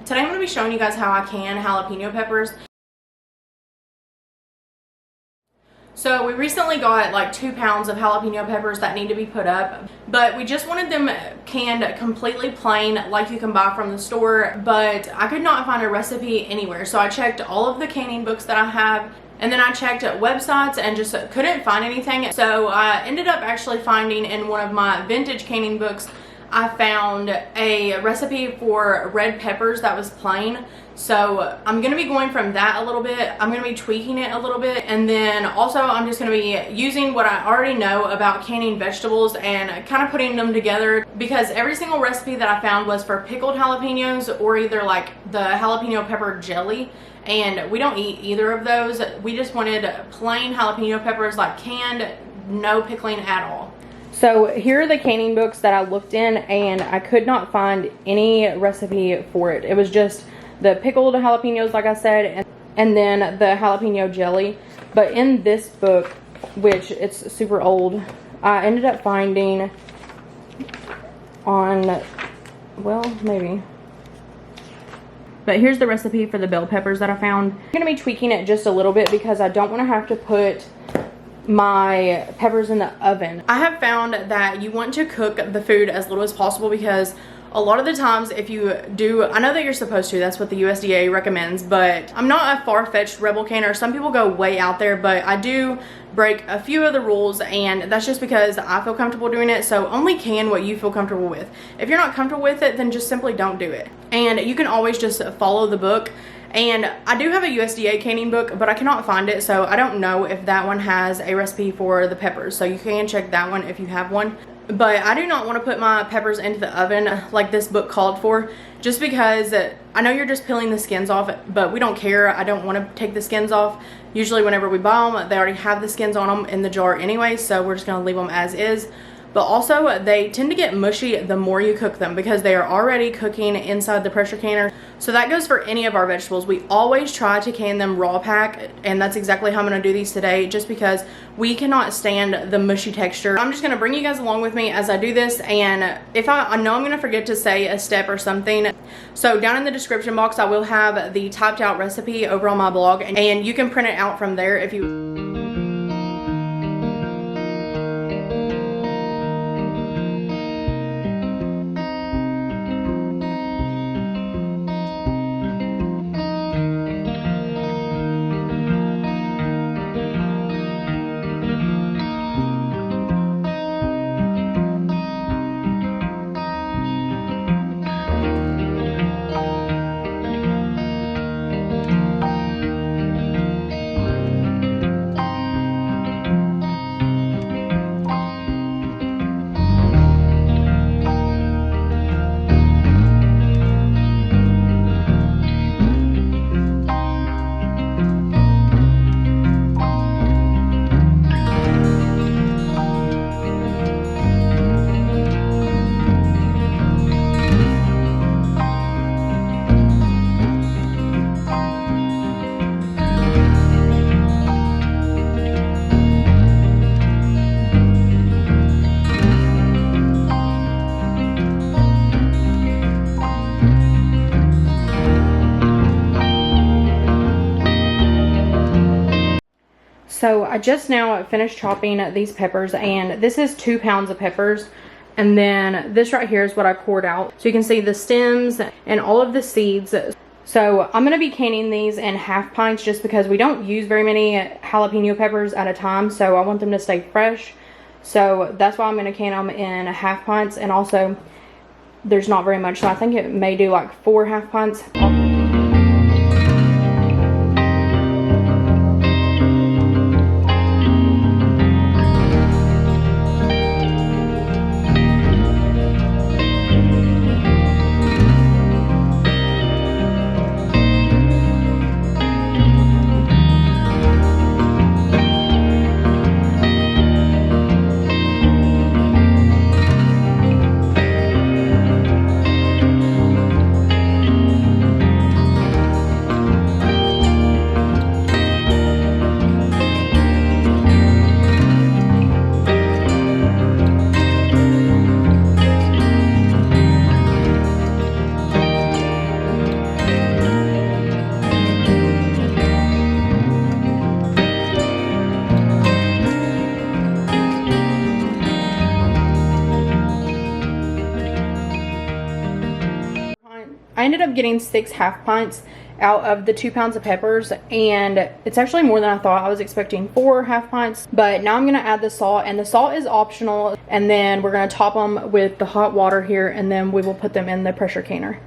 Today I'm going to be showing you guys how I can jalapeno peppers. So we recently got like 2 pounds of jalapeno peppers that need to be put up, but we just wanted them canned completely plain like you can buy from the store, but I could not find a recipe anywhere. So I checked all of the canning books that I have, and then I checked websites and just couldn't find anything. So I ended up actually finding in one of my vintage canning books, I found a recipe for red peppers that was plain. So I'm going to be going from that a little bit. I'm going to be tweaking it a little bit, and then also I'm just going to be using what I already know about canning vegetables and kind of putting them together, because every single recipe that I found was for pickled jalapenos or either like the jalapeno pepper jelly, and we don't eat either of those. We just wanted plain jalapeno peppers, like canned, no pickling at all. So here are the canning books that I looked in, and I could not find any recipe for it. It was just the pickled jalapenos, like I said, and then the jalapeno jelly. But in this book, which it's super old, I ended up finding on, well, maybe. But here's the recipe for the bell peppers that I found. I'm going to be tweaking it just a little bit because I don't want to have to put my peppers in the oven. I have found that you want to cook the food as little as possible, because a lot of the times if you do, I know that you're supposed to, that's what the USDA recommends, but I'm not a far-fetched rebel canner. Some people go way out there, but I do break a few of the rules, and that's just because I feel comfortable doing it. So only can what you feel comfortable with. If you're not comfortable with it, then just simply don't do it. And you can always just follow the book. And I do have a USDA canning book, but I cannot find it, so I don't know if that one has a recipe for the peppers. So you can check that one if you have one. But I do not want to put my peppers into the oven like this book called for, just because I know you're just peeling the skins off, but we don't care. I don't want to take the skins off. Usually whenever we buy them, they already have the skins on them in the jar anyway, so we're just going to leave them as is. But also, they tend to get mushy the more you cook them, because they are already cooking inside the pressure canner. So that goes for any of our vegetables. We always try to can them raw pack, and that's exactly how I'm going to do these today, just because we cannot stand the mushy texture. I'm just going to bring you guys along with me as I do this, and if I know I'm going to forget to say a step or something, so down in the description box I will have the typed out recipe over on my blog, and you can print it out from there if you... So I just now finished chopping these peppers, and this is 2 pounds of peppers. And then this right here is what I cored out. So you can see the stems and all of the seeds. So I'm going to be canning these in half pints, just because we don't use very many jalapeno peppers at a time. So I want them to stay fresh. So that's why I'm going to can them in half pints. And also there's not very much, so I think it may do like 4 half pints. ended up getting 6 half pints out of the 2 pounds of peppers, and it's actually more than I thought. I was expecting 4 half pints, but now I'm gonna add the salt, and the salt is optional, and then we're gonna top them with the hot water here, and then we will put them in the pressure canner.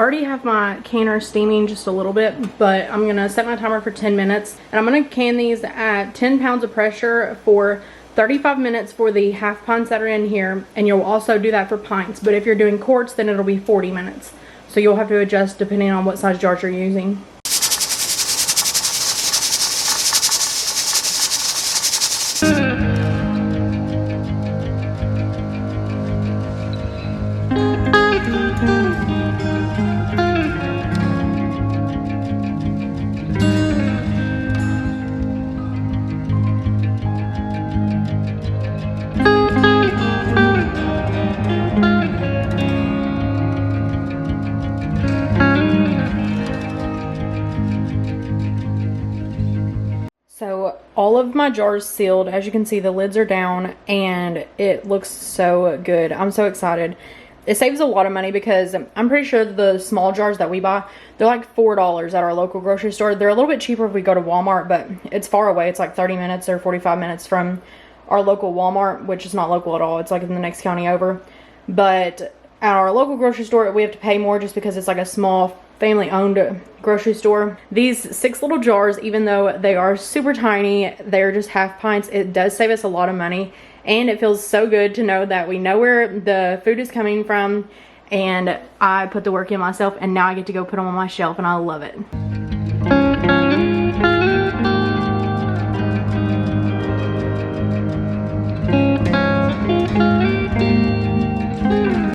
already have my canner steaming just a little bit, but I'm gonna set my timer for 10 minutes and I'm gonna can these at 10 pounds of pressure for 35 minutes for the half pints that are in here, and you'll also do that for pints, but if you're doing quarts then it'll be 40 minutes. So you'll have to adjust depending on what size jars you're using. So all of my jars sealed. As you can see, the lids are down and it looks so good. I'm so excited. It saves a lot of money because I'm pretty sure the small jars that we buy, they're like $4 at our local grocery store. They're a little bit cheaper if we go to Walmart, but it's far away. It's like 30 minutes or 45 minutes from our local Walmart, which is not local at all. It's like in the next county over. But at our local grocery store, we have to pay more just because it's like a small family-owned grocery store. These 6 little jars, even though they are super tiny, they're just half pints, it does save us a lot of money. And it feels so good to know that we know where the food is coming from, and I put the work in myself, and now I get to go put them on my shelf, and I love it.